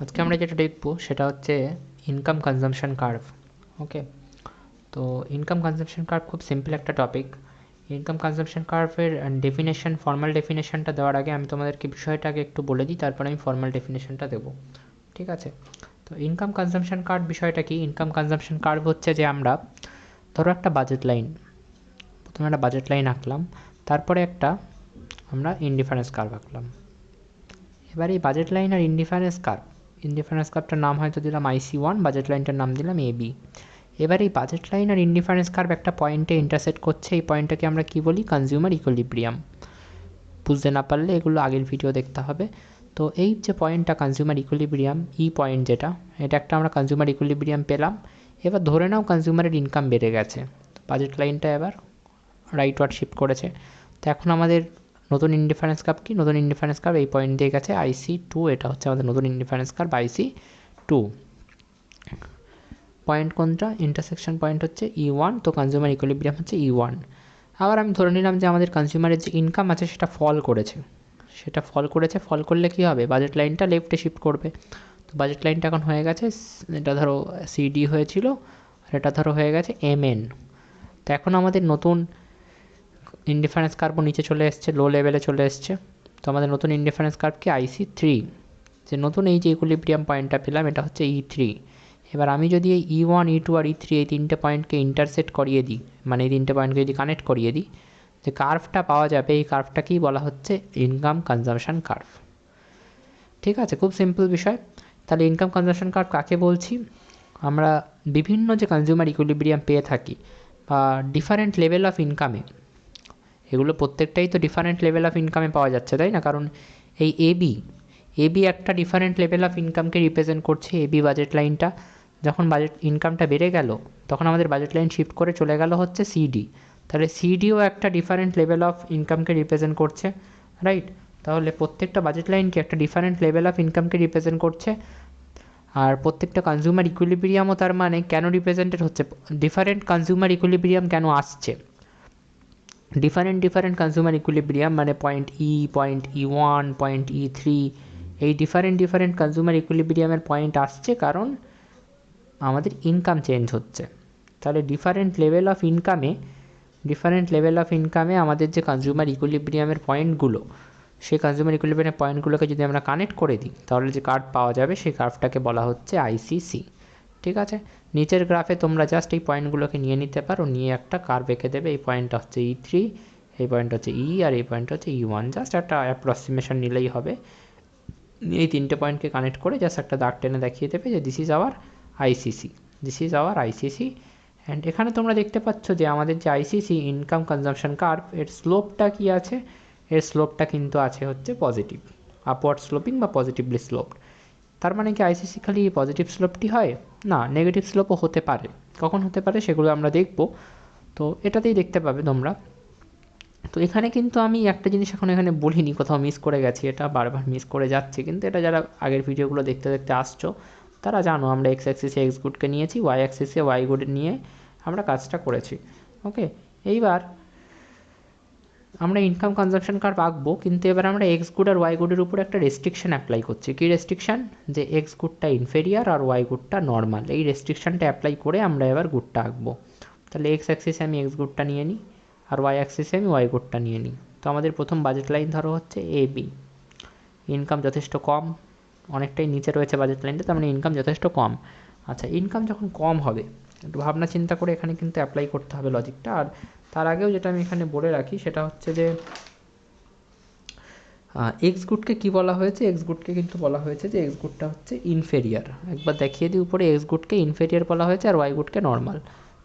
আজকে আমরা যেটা দেখব সেটা হচ্ছে ইনকাম কনজাম্পশন কার্ভ। ওকে, তো ইনকাম কনজাম্পশন কার্ভ খুব সিম্পল একটা টপিক। ইনকাম কনজাম্পশন কার্ভের ডেফিনেশন, ফর্মাল ডেফিনেশনটা দেওয়ার আগে আমি তোমাদেরকে বিষয়টাকে একটু বলে দিই, তারপরে আমি ফর্মাল ডেফিনেশনটা দেবো। ঠিক আছে, তো ইনকাম কনজাম্পশন কার্ভ বিষয়টা কি? ইনকাম কনজাম্পশন কার্ভ হচ্ছে যে আমরা ধরো একটা বাজেট লাইন, প্রথমে একটা বাজেট লাইন আঁকলাম, তারপরে একটা আমরা ইনডিফারেন্স কার্ভ আঁকলাম। এবার এই বাজেট লাইন আর ইনডিফারেন্স কার্ভটার নাম হয়তো দিলাম IC1, বাজেট লাইনটার নাম দিলাম AB। এবার এই বাজেট লাইন আর ইনডিফারেন্স কার্ভ একটা পয়েন্টে ইন্টারসেক্ট করছে, এই পয়েন্টটাকে আমরা কি বলি? Consumer equilibrium. বুঝতে না পারলে এগুলো আগের ভিডিও দেখতে হবে। তো এই যে পয়েন্টটা কনজিউমার ইকুইলিব্রিয়াম, পয়েন্ট যেটা, এটা একটা আমরা কনজিউমার ইকুইলিব্রিয়াম পেলাম। এবার ধরে নাও কনজিউমারের ইনকাম বেড়ে গেছে, বাজেট লাইনটা এবার রাইটওয়ার্ড শিফট করেছে। তো এখন আমাদের নতুন ইনডিফারেন্স কার্ভ কি? নতুন ইনডিফারেন্স কার্ভ এই পয়েন্ট দিয়ে গেছে IC2, এটা হচ্ছে আমাদের নতুন ইনডিফারেন্স কার্ভ IC2। পয়েন্ট কোনটা? ইন্টারসেকশন পয়েন্ট হচ্ছে E1, তো কনজিউমার ইকুইলিব্রিয়াম হচ্ছে E1। আবার আমি ধরে নিলাম যে আমাদের কনজিউমারের যে ইনকাম আছে সেটা ফল করেছে, ফল করলে কি হবে? বাজেট লাইনটা লেফটে শিফট করবে। তো বাজেট লাইনটা এখন হয়ে গেছে, এটা ধরো CD হয়েছিল, আর এটা ধরো হয়ে গেছে MN। তো এখন আমাদের নতুন ইনডিফারেন্স কার্ভও নিচে চলে এসছে, লো লেভেলে চলে এসছে। তো আমাদের নতুন ইনডিফারেন্স কার্ভ কি? IC3। যে নতুন এই যে ইকুইলিব্রিয়াম পয়েন্টটা পেলাম, এটা হচ্ছে E3। এবার আমি যদি এই E1, E2 আর E3 এই তিনটে পয়েন্টকে ইন্টারসেক্ট করিয়ে দিই, মানে এই তিনটে পয়েন্টকে যদি কানেক্ট করিয়ে দিই, যে কার্ভটা পাওয়া যাবে, এই কার্ভটাকেই বলা হচ্ছে ইনকাম কনজাম্পশন কার্ভ। ঠিক আছে, খুব সিম্পল বিষয়। তাহলে ইনকাম কনজাম্পশন কার্ভ কাকে বলছি? আমরা বিভিন্ন যে কনজিউমার ইকুইলিব্রিয়াম পেয়ে থাকি, বা ডিফারেন্ট লেভেল অফ ইনকামে, এগুলো প্রত্যেকটাই তো ডিফারেন্ট লেভেল অফ ইনকামে পাওয়া যাচ্ছে, তাই না? কারণ এই এবি একটা ডিফারেন্ট লেভেল অফ ইনকামকে রিপ্রেজেন্ট করছে। এবি বাজেট লাইনটা যখন বাজেট ইনকামটা বেড়ে গেল, তখন আমাদের বাজেট লাইন শিফট করে চলে গেল হচ্ছে সিডি। তাহলে সিডিও একটা ডিফারেন্ট লেভেল অফ ইনকামকে রিপ্রেজেন্ট করছে, রাইট? তাহলে প্রত্যেকটা বাজেট লাইনকে একটা ডিফারেন্ট লেভেল অফ ইনকামকে রিপ্রেজেন্ট করছে। আর প্রত্যেকটা কনজিউমার ইকুইলিব্রিয়ামও তার মানে কেন রিপ্রেজেন্টেড হচ্ছে? ডিফারেন্ট কনজিউমার ইকুইলিব্রিয়াম কেন আসছে? ডিফারেন্ট কনজিউমার ইকুইলিব্রিয়াম মানে পয়েন্ট E1, পয়েন্ট E3, এই ডিফারেন্ট কনজিউমার ইকুইলিব্রিয়ামের পয়েন্ট আসছে কারণ আমাদের ইনকাম চেঞ্জ হচ্ছে। তাহলে ডিফারেন্ট লেভেল অফ ইনকামে আমাদের যে কনজিউমার ইকুইলিব্রিয়ামের পয়েন্টগুলো, সেই কনজিউমার ইকুইলিব্রিয়ামের পয়েন্টগুলোকে যদি আমরা কানেক্ট করে দিই, তাহলে যে কার্ভ পাওয়া যাবে সেই কার্ভটাকে বলা হচ্ছে ICC। ঠিক আছে, নিচের গ্রাফে তোমরা জাস্ট এই পয়েন্টগুলোকে নিয়ে নিতে পারো, নিয়ে একটা কার্ভ এঁকে দেবে। এই পয়েন্টটা হচ্ছে E3, এই পয়েন্টটা হচ্ছে E, আর এই পয়েন্টটা হচ্ছে E1। জাস্ট একটা অ্যাপ্রক্সিমেশন নিলেই হবে। এই তিনটে পয়েন্টকে কানেক্ট করে জাস্ট একটা দাগ টেনে দেখিয়ে দেবে যে this is our ICC. And এখানে তোমরা দেখতে পাচ্ছ যে আমাদের যে ICC ইনকাম কনজাম্পশন কার্ভ, এর স্লোপটা কি আছে? এর স্লোপটা কিন্তু আছে হচ্ছে পজিটিভ, আপওয়ার্ড স্লোপিং বা পজিটিভলি স্লোপড। তার মানে কি ICC খালি পজিটিভ স্লোপটি হয়? না, নেগেটিভ স্লোপও হতে পারে। কখন হতে পারে সেগুলো আমরা দেখব। তো এটাতেই দেখতে পাবে তোমরা। তো এখানে কিন্তু আমি একটা জিনিস এখন এখানে বলিনি, কোথাও মিস করে গেছি, এটা বারবার মিস করে যাচ্ছে, কিন্তু এটা যারা আগের ভিডিওগুলো দেখতে দেখতে আসছো তারা জানো, আমরা এক্স অ্যাক্সিসে এক্স গুডকে নিয়েছি, ওয়াই অ্যাক্সিসে ওয়াই গুড নিয়ে আমরা কাজটা করেছি। ওকে, এইবার আমরা ইনকাম কনজাম্পশন কার্ভ আঁকবো, কিন্তু এবার আমরা এক্স গুড আর ওয়াই গুডের উপর একটা রেস্ট্রিকশন অ্যাপ্লাই করছি। কী রেস্ট্রিকশন? যে এক্স গুডটা ইনফেরিয়ার আর ওয়াই গুডটা নর্মাল। এই রেস্ট্রিকশনটা অ্যাপ্লাই করে আমরা এবার গুডটা আঁকবো। তাহলে এক্স অ্যাক্সিসে আমি এক্স গুডটা নিয়ে নিই, আর ওয়াই অ্যাক্সিসে আমি ওয়াই গুডটা নিয়ে নিই। তো আমাদের প্রথম বাজেট লাইন ধরো হচ্ছে AB, ইনকাম যথেষ্ট কম, অনেকটাই নিচে রয়েছে বাজেট লাইনটা, তার মানে ইনকাম যথেষ্ট কম। আচ্ছা, ইনকাম যখন কম হবে, একটু ভাবনা চিন্তা করে এখানে কিন্তু অ্যাপ্লাই করতে হবে লজিকটা। আর তার আগেও যেটা আমি এখানে বলে রাখি সেটা হচ্ছে যে এক্স গুডকে কী বলা হয়েছে? এক্স গুডকে কিন্তু বলা হয়েছে যে এক্স গুডটা হচ্ছে ইনফেরিয়ার। একবার দেখিয়ে দিই, উপরে এক্স গুডকে ইনফেরিয়ার বলা হয়েছে আর ওয়াই গুডকে নর্মাল।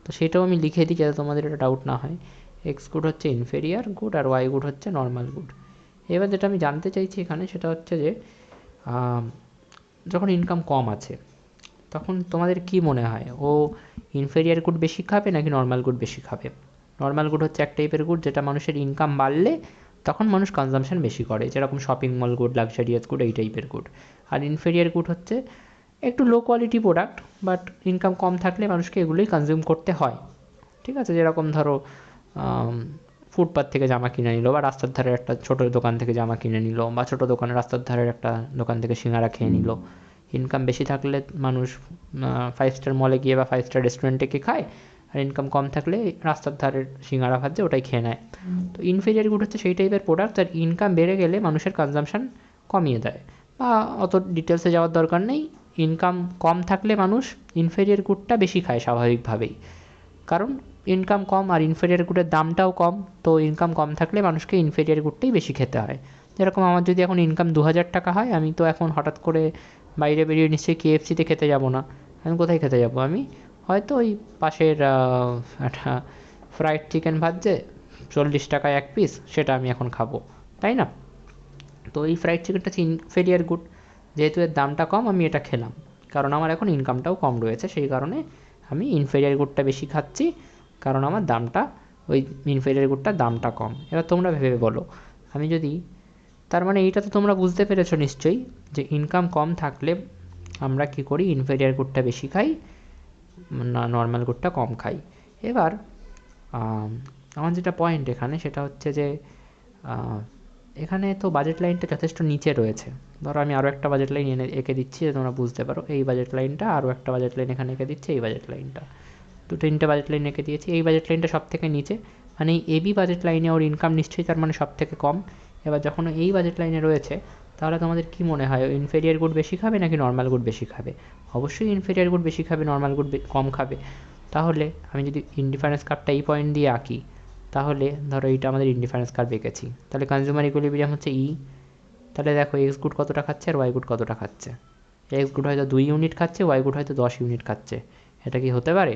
তো সেটাও আমি লিখে দিই যাতে তোমাদের এটা ডাউট না হয়। এক্স গুড হচ্ছে ইনফেরিয়ার গুড আর ওয়াই গুড হচ্ছে নর্মাল গুড। এবার যেটা আমি জানতে চাইছি এখানে সেটা হচ্ছে যে যখন ইনকাম কম আছে তখন তোমাদের কি মনে হয়, ও ইনফেরিয়ার গুড বেশি খাবে নাকি নর্মাল গুড বেশি খাবে? নর্মাল গুড হচ্ছে এক টাইপের গুড যেটা মানুষের ইনকাম বাড়লে তখন মানুষ কনজাম্পশন বেশি করে, যেরকম shopping mall good, luxurious good, এই টাইপের গুড। আর ইনফেরিয়ার গুড হচ্ছে একটু low quality product, but income কম থাকলে মানুষকে এগুলোই কনজিউম করতে হয়। ঠিক আছে, যেরকম ধরো ফুটপাথ থেকে জামা কিনে নিল, বা রাস্তার ধারের একটা ছোটো দোকান থেকে জামা কিনে নিল, বা ছোটো দোকানে রাস্তার ধারের একটা দোকান থেকে সিঙ্গারা খেয়ে নিল, ইনকাম বেশি থাকলে মানুষ 5 স্টার মলে গিয়ে বা 5 স্টার রেস্টুরেন্টে গিয়ে খায়, আর ইনকাম কম থাকলে রাস্তার ধারের সিঙ্গারা ভাজছে ওটাই খেয়ে নেয়। তো ইনফেরিয়ার গুড হচ্ছে সেই টাইপের প্রোডাক্ট যার ইনকাম বেড়ে গেলে মানুষের কনজাম্পশন কমিয়ে দেয়, বা অত ডিটেলসে যাওয়ার দরকার নেই। ইনকাম কম থাকলে মানুষ ইনফেরিয়ার গুডটা বেশি খায় স্বাভাবিকভাবেই, কারণ ইনকাম কম আর ইনফেরিয়ার গুডের দামটাও কম, তো ইনকাম কম থাকলে মানুষকে ইনফেরিয়ার গুডটাই বেশি খেতে হয়। যেরকম আমার যদি এখন ইনকাম 2000 টাকা হয়, আমি তো এখন হঠাৎ করে বাইরে বেরিয়ে নিশ্চয়ই কেএফসিতে খেতে যাব না। আমি কোথায় খেতে যাব? আমি হয়তো ওই পাশের একটা ফ্রাইড চিকেন ভাজছে 40 টাকায় এক পিস, সেটা আমি এখন খাবো, তাই না? তো এই ফ্রাইড চিকেনটা হচ্ছে ইনফেরিয়ার গুড, যেহেতু এর দামটা কম আমি এটা খেলাম, কারণ আমার এখন ইনকামটাও কম রয়েছে, সেই কারণে আমি ইনফেরিয়ার গুডটা বেশি খাচ্ছি, কারণ আমার দামটা ওই ইনফেরিয়ার গুডটার দামটা কম। এবার তোমরা ভেবে বলো, আমি যদি, তার মানে এইটা তো তোমরা বুঝতে পেরেছো নিশ্চয়ই যে ইনকাম কম থাকলে আমরা কি করি, ইনফেরিয়ার গুডটা বেশি খাই, না নর্মাল গুডটা কম খাই। এবার আমার যেটা পয়েন্ট এখানে সেটা হচ্ছে যে এখানে তো বাজেট লাইনটা যথেষ্ট নিচে রয়েছে। ধরো আমি আরও একটা বাজেট লাইন এঁকে দিচ্ছি যে তোমরা বুঝতে পারো, এই বাজেট লাইনটা, আরও একটা বাজেট লাইন এখানে এঁকে দিচ্ছি, এই বাজেট লাইনটা, তিনটে বাজেট লাইন এঁকে দিয়েছি। এই বাজেট লাইনটা সব থেকে নিচে, মানে এই এবি বাজেট লাইনে ওর ইনকাম নিশ্চয়ই তার মানে সব থেকে কম। এবার যখন এই বাজেট লাইনে রয়েছে, তাহলে তোমাদের কি মনে হয় ইনফেরিয়ার গুড বেশি খাবে নাকি নর্মাল গুড বেশি খাবে? অবশ্যই ইনফেরিয়ার গুড বেশি খাবে, নর্মাল গুড কম খাবে। তাহলে আমি যদি ইনডিফারেন্স কার্ভটা এই পয়েন্ট দিয়ে আঁকি, তাহলে ধরো এইটা আমাদের ইনডিফারেন্স কার্ভ এঁকেছি, তাহলে কনজিউমার ইকুইলিব্রিয়াম হচ্ছে ই। তাহলে দেখো এক্স গুড কতটা খাচ্ছে আর ওয়াই গুড কতটা খাচ্ছে। এক্স গুড হয়তো 2 ইউনিট খাচ্ছে, ওয়াই গুড হয়তো 10 ইউনিট খাচ্ছে। এটা কি হতে পারে?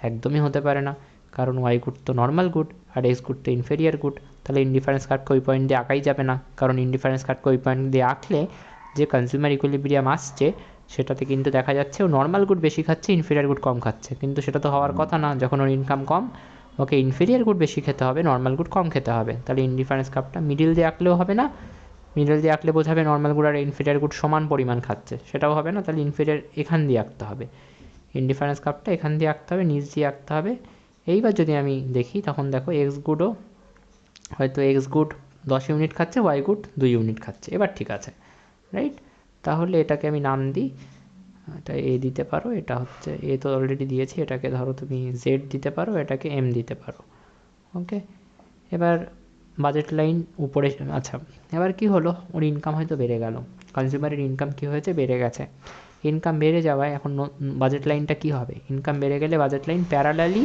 একদমই হতে পারে না, কারণ ওয়াই গুড তো নর্মাল গুড আর এক্স গুড তো ইনফেরিয়ার গুড। তাহলে ইনডিফারেন্স কার্ভকে ওই পয়েন্ট দিয়ে আঁকাই যাবে না, কারণ ইনডিফারেন্স কার্ভকে ওই পয়েন্ট দিয়ে আঁকলে যে কনজিউমার ইকুইলিব্রিয়াম আসছে সেটাতে কিন্তু দেখা যাচ্ছে ও নর্মাল গুড বেশি খাচ্ছে, ইনফেরিয়ার গুড কম খাচ্ছে, কিন্তু সেটা তো হওয়ার কথা না। যখন ওর ইনকাম কম, ওকে ইনফেরিয়ার গুড বেশি খেতে হবে, নর্মাল গুড কম খেতে হবে। তাহলে ইনডিফারেন্স কার্ভটা মিডিল দিয়ে আঁকলেও হবে না, মিডল দিয়ে আঁকলে বোঝাবে নর্মাল গুড আর ইনফেরিয়ার গুড সমান পরিমাণ খাচ্ছে, সেটাও হবে না। তাহলে ইনফেরিয়ার এখান দিয়ে আঁকতে হবে, ইনডিফারেন্স কার্ভটা এখান দিয়ে আঁকতে হবে, নিচ দিয়ে আঁকতে হবে। এইবার যদি আমি দেখি, তখন দেখো এক্স গুডও হয়তো এক্স গুড 10 ইউনিট খাচ্ছে, ওয়াই গুড 2 ইউনিট খাচ্ছে। এবার ঠিক আছে, রাইট? তাহলে এটাকে আমি নাম দিই, এটা এ দিতে পারো, এটা হচ্ছে এ তো অলরেডি দিয়েছি, এটাকে ধরো তুমি জেড দিতে পারো, এটাকে এম দিতে পারো। ওকে, এবার বাজেট লাইন উপরে, আচ্ছা এবার কি হলো, ওর ইনকাম হয়তো বেড়ে গেল, কনজিউমারের ইনকাম কি হয়েছে, বেড়ে গেছে। ইনকাম বেড়ে যাওয়ায় এখন বাজেট লাইনটা কি হবে, ইনকাম বেড়ে গেলে বাজেট লাইন প্যারালালি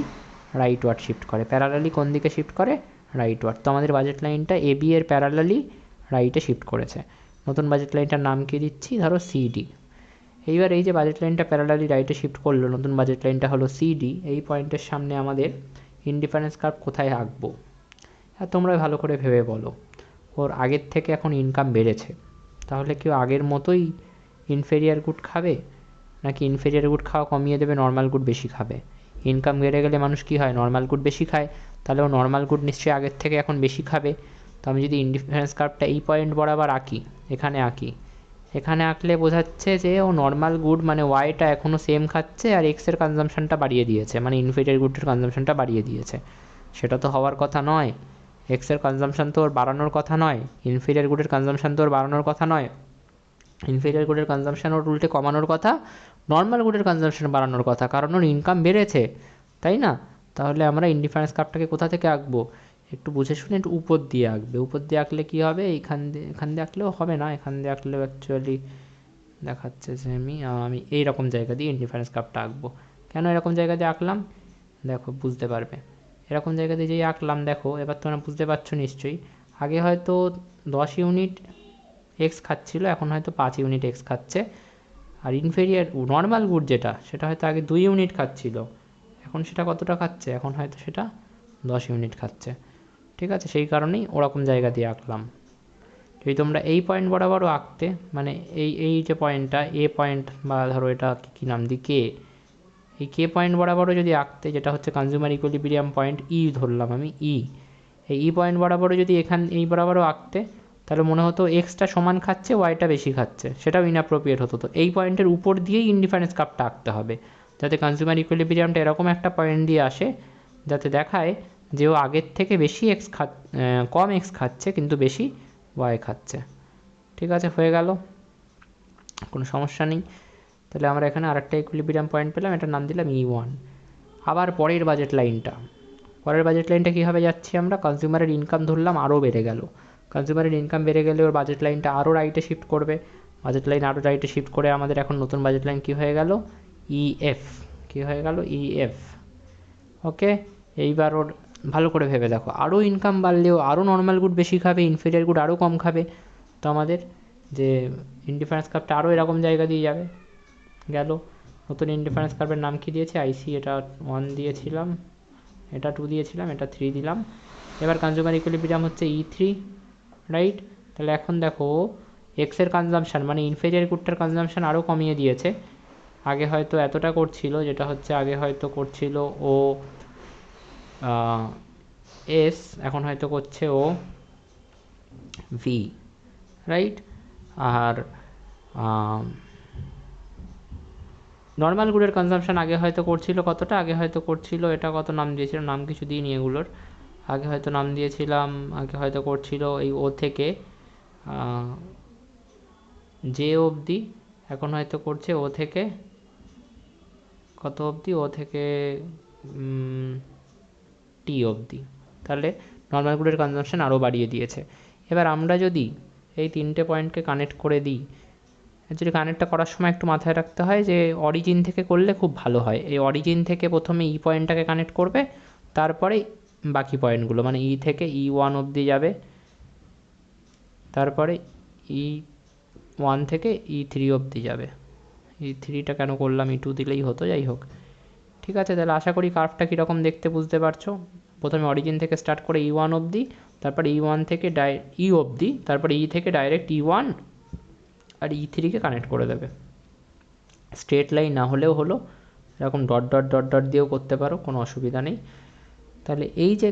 রাইটওয়ার্ড শিফট করে। প্যারালালি কোন দিকে শিফট করে? রাইটওয়ার্ড। তো আমাদের বাজেট লাইনটা এ বি এর প্যারালালি রাইটে শিফট করেছে। নতুন বাজেট লাইনটার নাম কি দিচ্ছি, ধরো সিডি। এইবার এই যে বাজেট লাইনটা প্যারালালি রাইটে শিফট করলো, নতুন বাজেট লাইনটা হলো সিডি। এই পয়েন্টের সামনে আমাদের ইনডিফারেন্স কার্ভ কোথায় আঁকবো? আর তোমরা ভালো করে ভেবে বলো, ওর আগের থেকে এখন ইনকাম বেড়েছে, তাহলে কেউ আগের মতোই ইনফেরিয়ার গুড খাবে, নাকি ইনফেরিয়ার গুড খাওয়া কমিয়ে দেবে, নর্মাল গুড বেশি খাবে? ইনকাম বেড়ে গেলে মানুষ কী হয়, নর্মাল গুড বেশি খায়, তাহলে ও নর্মাল গুড নিশ্চয়ই আগের থেকে এখন বেশি খাবে। তো আমি যদি ইনডিফারেন্স কার্ভটা এই পয়েন্ট বরাবর আঁকি, এখানে আঁকি, এখানে আঁকলে বোঝাচ্ছে যে ও নর্মাল গুড মানে ওয়াইটা এখনও সেম খাচ্ছে আর এক্সের কনজামশনটা বাড়িয়ে দিয়েছে, মানে ইনফেরিয়ার গুডের কনজামশনটা বাড়িয়ে দিয়েছে। সেটা তো হওয়ার কথা নয়, এক্সের কনজামশন তো ওর বাড়ানোর কথা নয়, ইনফেরিয়ার গুডের কনজামশন তো ওর বাড়ানোর কথা নয়, ইনফেরিয়ার গুডের কনজামশন ওর উল্টে কমানোর কথা, নর্মাল গুডের কনজামশন বাড়ানোর কথা, কারণ ওর ইনকাম বেড়েছে, তাই না? তাহলে আমরা ইনডিফারেন্স কার্ভটাকে কোথা থেকে আঁকবো, একটু বুঝে শুনে একটু উপর দিয়ে আঁকবে। উপর দিয়ে আঁকলে কী হবে, এখান দিয়ে আঁকলেও হবে না, এখান দিয়ে আঁকলেও অ্যাকচুয়ালি দেখাচ্ছে যে আমি এইরকম জায়গা দিয়ে ইনডিফারেন্স কার্ভটা আঁকবো। কেন এরকম জায়গা দিয়ে আঁকলাম দেখো, বুঝতে পারবে। এরকম জায়গা দিয়ে যেই আঁকলাম দেখো, এবার তোমরা বুঝতে পারছো নিশ্চয়ই। আগে হয়তো 10 ইউনিট এক্স খাচ্ছিল, এখন হয়তো 5 ইউনিট এক্স খাচ্ছে। আর ইনফেরিয়ার নর্মাল গুড যেটা, সেটা হয়তো আগে 2 ইউনিট খাচ্ছিল, এখন সেটা কতটা খাচ্ছে, এখন হয়তো সেটা 10 ইউনিট খাচ্ছে। ঠিক আছে, সেই কারণেই ওরকম জায়গা দিয়ে আঁকলাম। যদি তোমরা এই পয়েন্ট বরাবরও আঁকতে, মানে এই যে পয়েন্টটা এ পয়েন্ট, বা ধরো এটা কী নাম দিই, কে, এই কে পয়েন্ট বরাবরও যদি আঁকতে, যেটা হচ্ছে কনজিউমার ইকুইলিব্রিয়াম পয়েন্ট ই ধরলাম আমি, এই পয়েন্ট বরাবরও যদি এই বরাবরও আঁকতে, তাহলে মনে হতো এক্সটা সমান খাচ্ছে, ওয়াইটা বেশি খাচ্ছে, সেটাও ইনঅ্যাপ্রোপ্রিয়েট হতো। তো এই পয়েন্টের উপর দিয়েই ইনডিফারেন্স কার্ভটা আঁকতে হবে, যাতে কনজিউমার ইকুইলিব্রিয়ামটা এরকম একটা পয়েন্ট দিয়ে আসে, যাতে দেখায় যে ও আগের থেকে বেশি কম এক্স খাচ্ছে কিন্তু বেশি ওয়াই খাচ্ছে। ঠিক আছে, হয়ে গেল, কোনো সমস্যা নেই। তাহলে আমরা এখানে আরেকটা ইকুইলিব্রিয়াম পয়েন্ট পেলাম, এটার নাম দিলাম E1। আবার পরের বাজেট লাইনটা কীভাবে যাচ্ছি আমরা, কনজিউমারের ইনকাম ধরলাম আরও বেড়ে গেল, কনজিউমারের ইনকাম বেড়ে গেলে ওর বাজেট লাইনটা আরও রাইটে শিফট করবে, বাজেট লাইন আরও রাইটে শিফট করে আমাদের এখন নতুন বাজেট লাইন কী হয়ে গেল, EF। কী হয়ে গেল, EF। ওকে, এইবার ওর ভালো করে ভেবে দেখো, আরও ইনকাম বাড়লেও আরও নর্মাল গুড বেশি খাবে, ইনফেরিয়ার গুড আরও কম খাবে, তো আমাদের যে ইনডিফারেন্স কার্ভটা আরও এরকম জায়গা দিয়ে যাবে। গেল, নতুন ইনডিফারেন্স কার্ভের নাম কি দিয়েছে, আইসি, এটা 1 দিয়েছিলাম, এটা 2 দিয়েছিলাম, এটা 3 দিলাম। এবার কনজিউমার ইকুইলিব্রিয়াম হচ্ছে E3, রাইট। তাহলে এখন দেখো এক্সের কনজামশান মানে ইনফেরিয়ার গুডটার কনজামশান আরও কমিয়ে দিয়েছে। আগে হয়তো এতটা করছিল, যেটা হচ্ছে আগে হয়তো করছিল ও এস, এখন হয়তো করছে ও ভি, রাইট। আর নর্মাল গুডের কনজামশান আগে হয়তো করছিল কতটা, আগে হয়তো করছিল, এটা কত নাম দিয়েছিলাম, নাম কিছু দিইনি এগুলোর, আগে হয়তো নাম দিয়েছিলাম, আগে হয়তো করছিল এই ও থেকে জে অবধি, এখন হয়তো করছে ও থেকে কত অবধি, ও থেকে টি অবধি। তাহলে নর্মাল গুডের কনজামশান আরও বাড়িয়ে দিয়েছে। এবার আমরা যদি এই তিনটে পয়েন্টকে কানেক্ট করে দিই, অ্যাকচুয়ালি কানেক্টটা করার সময় একটু মাথায় রাখতে হয় যে অরিজিন থেকে করলে খুব ভালো হয়। এই অরিজিন থেকে প্রথমে ই পয়েন্টটাকে কানেক্ট করবে, তারপরে বাকি পয়েন্টগুলো মানে ই থেকে E1 অবধি যাবে, তারপরে E1 থেকে E3 অবধি যাবে। E3টা কেন করলাম, E2 দিলেই হতো, যাই হোক, ঠিক আছে। তাহলে আশা করি কার্ভটা কীরকম দেখতে বুঝতে পারছো। প্রথমে অরিজিন থেকে স্টার্ট করে E1 অবধি, তারপরে E1 থেকে ই অবধি, তারপরে ই থেকে ডাইরেক্ট E1 আর E3কে কানেক্ট করে দেবে। স্ট্রেট লাইন না হলেও হলো, এরকম ডট ডট ডট ডট দিয়েও করতে পারো, কোনো অসুবিধা নেই। তাহলে এই যে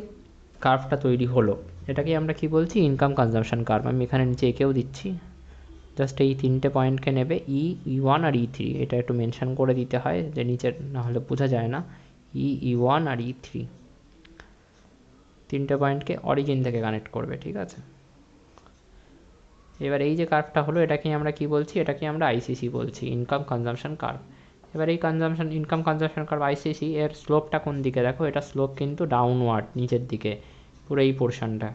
কার্ভটা তৈরি হলো, এটাকে আমরা কি বলছি, ইনকাম কনজামশান কার্ভ। আমি এখানে নিচে এঁকেও দিচ্ছি, জাস্ট এই তিনটে পয়েন্টকে নেবে, E1 আর E3, এটা একটু মেনশন করে দিতে হয় যে নিচে না হলে বোঝা যায় না, E1 আর E3 তিনটে পয়েন্টকে অরিজিন থেকে কানেক্ট করবে, ঠিক আছে। এবার এই যে কার্ভটা হলো, এটাকে আমরা কি বলছি, এটাকে আমরা আইসিসি বলছি, ইনকাম কনজামশান কার্ভ। এবার এই ইনকাম কনজামশান কার্ভ আইসিসি এর স্লোপটা কোন দিকে, দেখো এটা স্লোপ কিন্তু ডাউনওয়ার্ড, নিচের দিকে পুরো এই পোর্শনটা।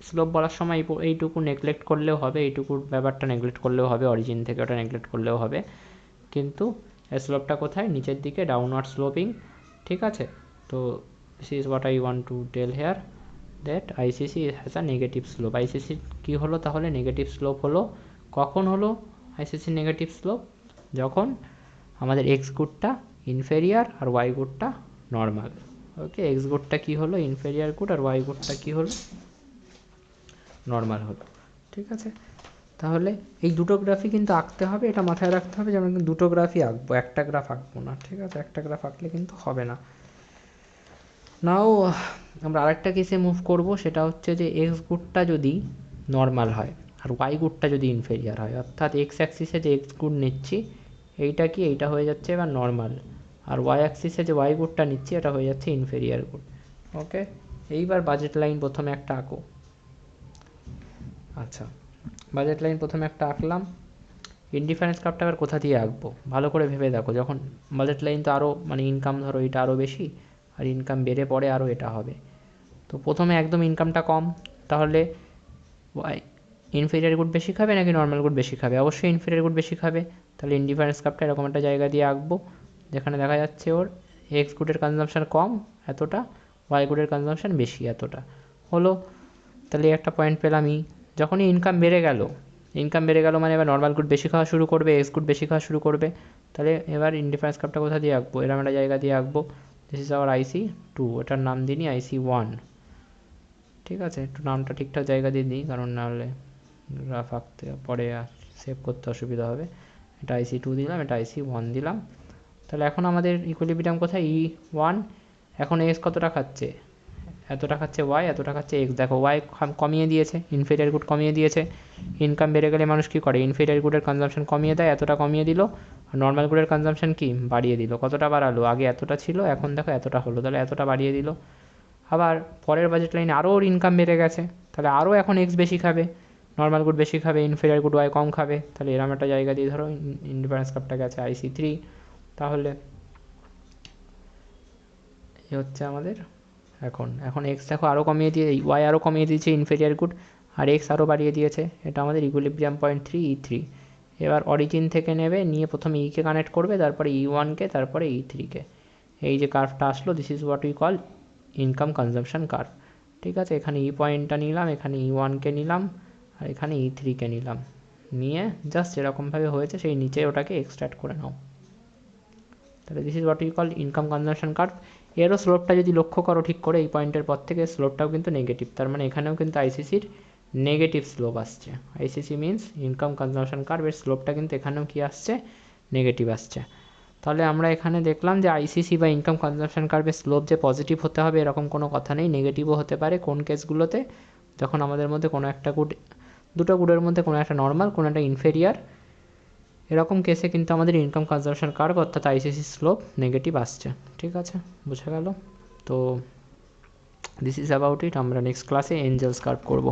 স্লোপ বলার সময় এইটুকু নেগলেক্ট করলেও হবে, এইটুকুর ব্যাপারটা নেগলেক্ট করলেও হবে, অরিজিন থেকে ওটা নেগলেক্ট করলেও হবে, কিন্তু স্লোপটা কোথায়, নিচের দিকে, ডাউনওয়ার্ড স্লোপিং, ঠিক আছে। তো this is what I want to tell here, that ICC has a negative slope. আইসিসির কী হলো তাহলে, নেগেটিভ স্লোপ হলো। কখন হলো আইসিসির নেগেটিভ স্লোপ, যখন আমাদের এক্স গুডটা ইনফেরিয়ার আর ওয়াই গুডটা নর্মাল। ওকে, এক্স গুডটা কী হলো, ইনফেরিয়ার গুড, আর ওয়াই গুডটা কী হলো, নর্মাল হলো, ঠিক আছে। তাহলে এই দুটো গ্রাফই কিন্তু আঁকতে হবে, এটা মাথায় রাখতে হবে যে আমরা কিন্তু দুটো গ্রাফই আঁকবো, একটা গ্রাফ আঁকবো না, ঠিক আছে। একটা গ্রাফ আঁকলে কিন্তু হবে না। নাও আমরা আরেকটা কেসে মুভ করব, সেটা হচ্ছে যে এক্স গুডটা যদি নর্মাল হয় আর ওয়াই গুডটা যদি ইনফেরিয়ার হয়, অর্থাৎ এক্স অ্যাক্সিসে যে এক্স গুড নিচ্ছি এইটা কি, এইটা হয়ে যাচ্ছে এবার নর্মাল, আর ওয়াই অ্যাক্সিসে যে ওয়াই গুডটা নিচ্ছি এটা হয়ে যাচ্ছে ইনফেরিয়ার গুড। ওকে, এইবার বাজেট লাইন প্রথমে একটা আঁকো। আচ্ছা, বাজেট লাইন প্রথমে একটা আঁকলাম। ইনডিফারেন্স কার্ভটা আবার কোথা দিয়ে আঁকবো ভালো করে ভেবে দেখো। যখন বাজেট লাইন তো আরও মানে ইনকাম ধরো এটা আরও বেশি, আর ইনকাম বেড়ে পরে আরও এটা হবে, তো প্রথমে একদম ইনকামটা কম, তাহলে ইনফেরিয়ার গুড বেশি খাবে নাকি নর্মাল গুড বেশি খাবে, অবশ্যই ইনফেরিয়ার গুড বেশি খাবে। তাহলে ইনডিফারেন্স কার্ভটা এরকম একটা জায়গা দিয়ে আঁকবো যেখানে দেখা যাচ্ছে ওর এক্স গুডের কনজামশান কম এতটা, ওয়াই গুডের কনজামশান বেশি এতটা হলো। তাহলে একটা পয়েন্ট পেলাম যখনই ইনকাম বেড়ে গেল মানে এবার নর্মাল গুড বেশি খাওয়া শুরু করবে, এক্স গুড বেশি খাওয়া শুরু করবে। তাহলে এবার ইনডিফারেন্স কার্ভটা কোথা দিয়ে আঁকবো, এরকম একটা জায়গা দিয়ে আঁকবো। দিস ইজ আওয়ার IC2, এটার নাম দিই IC1, ঠিক আছে। একটু নামটা ঠিকঠাক জায়গা দিয়ে দিই, কারণ নাহলে গ্রাফ আঁকতে পরে সেভ করতে অসুবিধা হবে। এটা IC2 দিলাম, এটা IC1 দিলাম। তাহলে এখন আমাদের ইকুইলিব্রিয়াম কোথায়, E1। এখন এক্স কতটা খাচ্ছে, এতটা খাচ্ছে ওয়াই, এতটা খাচ্ছে এক্স। দেখো ওয়াই কমিয়ে দিয়েছে, ইনফেরিয়ার গুড কমিয়ে দিয়েছে। ইনকাম বেড়ে গেলে মানুষ কী করে, ইনফেরিয়ার গুডের কনজামশন কমিয়ে দেয়, এতটা কমিয়ে দিল। আর নর্মাল গুডের কনজামশন কি বাড়িয়ে দিল, কতটা বাড়ালো, আগে এতটা ছিল এখন দেখো এতটা হলো, তাহলে এতটা বাড়িয়ে দিল। আবার পরের বাজেট লাইনে আরও ওর ইনকাম বেড়ে গেছে, তাহলে আরও এখন এক্স বেশি খাবে, নর্মাল গুড বেশি খাবে, ইনফেরিয়ার গুড ওয়াই কম খাবে, তাহলে এরম একটা জায়গা দিয়ে ধরো ইনডিফারেন্স কার্ভটাকে আছে IC3, তাহলে এ হচ্ছে আমাদের এখন এক্স দেখো আরও কমিয়ে দিয়ে ওয়াই আরও কমিয়ে দিয়েছে ইনফেরিয়ার গুড, আর এক্স আরও বাড়িয়ে দিয়েছে, এটা আমাদের ইকুইলিব্রিয়াম পয়েন্ট 3 E3। এবার অরিজিন থেকে নেবে, নিয়ে প্রথমে ইকে কানেক্ট করবে, তারপরে E1কে, তারপরে E3কে। এই যে কার্ভটা আসলো, this is what we call income consumption curve. ঠিক আছে, এখানে ই পয়েন্টটা নিলাম, এখানে E1কে নিলাম, আর এখানে E3কে নিলাম, নিয়ে জাস্ট এরকমভাবে হয়েছে সেই নিচে ওটাকে এক্সট্র্যাক্ট করে নাও। তাহলে this is what we call income consumption curve. এরও স্লোপটা যদি লক্ষ্য করো ঠিক করে, এই পয়েন্টের পর থেকে স্লোপটাও কিন্তু নেগেটিভ, তার মানে এখানেও কিন্তু আইসিসির নেগেটিভ স্লোপ আসছে। আইসিসি মিনস ইনকাম কনজাম্পশন কার্ভের স্লোপটা কিন্তু এখানেও কি আসছে, নেগেটিভ আসছে। তাহলে আমরা এখানে দেখলাম যে আইসিসি বা ইনকাম কনজাম্পশন কার্ভের স্লোপ যে পজিটিভ হতে হবে এরকম কোনো কথা নেই, নেগেটিভও হতে পারে কোন কেসগুলোতে, যখন আমাদের মধ্যে কোনো একটা গুড, দুটো গুডের মধ্যে কোনো একটা নর্মাল, কোনো একটা ইনফেরিয়ার, এরকম কেসে কিন্তু আমাদের ইনকাম কনজাম্পশন কার্ভ অর্থাৎ আইসিসি স্লোপ নেগেটিভ আসছে। ঠিক আছে, বোঝা গেল? তো দিস ইজ অ্যাবাউট ইট। আমরা নেক্সট ক্লাসে এঞ্জেলস কার্ভ করব।